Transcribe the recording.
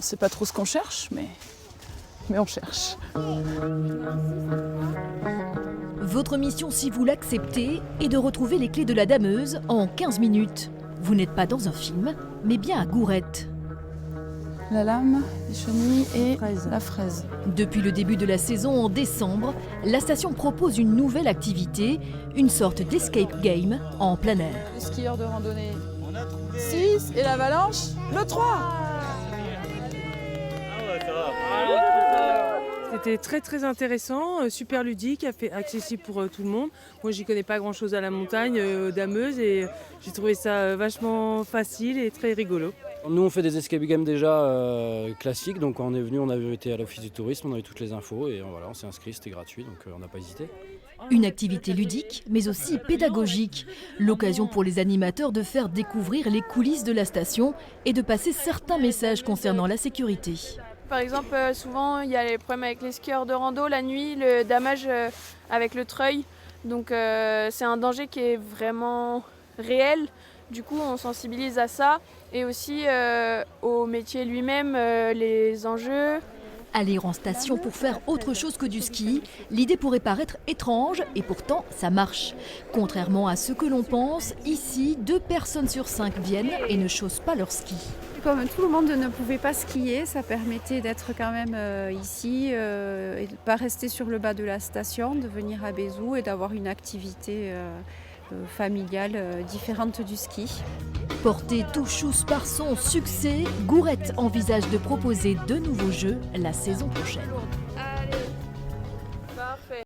sait pas trop ce qu'on cherche, mais on cherche. Votre mission, si vous l'acceptez, est de retrouver les clés de la Dameuse en 15 minutes. Vous n'êtes pas dans un film, mais bien à Gourette. La lame, les chenilles et la fraise. Depuis le début de la saison en décembre, la station propose une nouvelle activité, une sorte d'escape game en plein air. Les skieurs de randonnée 6 et l'avalanche le 3. C'était très très intéressant, super ludique, accessible pour tout le monde. Moi j'y connais pas grand chose à la montagne, dameuse, et j'ai trouvé ça vachement facile et très rigolo. Nous on fait des escape games déjà classiques, donc quand on est venu on avait été à l'office du tourisme, on avait toutes les infos et voilà, on s'est inscrit, c'était gratuit, donc on n'a pas hésité. Une activité ludique, mais aussi pédagogique. L'occasion pour les animateurs de faire découvrir les coulisses de la station et de passer certains messages concernant la sécurité. Par exemple, souvent il y a les problèmes avec les skieurs de rando la nuit, le damage avec le treuil. Donc c'est un danger qui est vraiment réel. Du coup, on sensibilise à ça et aussi au métier lui-même, les enjeux. Aller en station pour faire autre chose que du ski, l'idée pourrait paraître étrange et pourtant ça marche. Contrairement à ce que l'on pense, ici, 2 personnes sur 5 viennent et ne chaussent pas leur ski. Comme tout le monde ne pouvait pas skier, ça permettait d'être quand même ici et de ne pas rester sur le bas de la station, de venir à Bézou et d'avoir une activité familiale différente du ski. Portée tout chousse par son succès, Gourette envisage de proposer de nouveaux jeux la saison prochaine.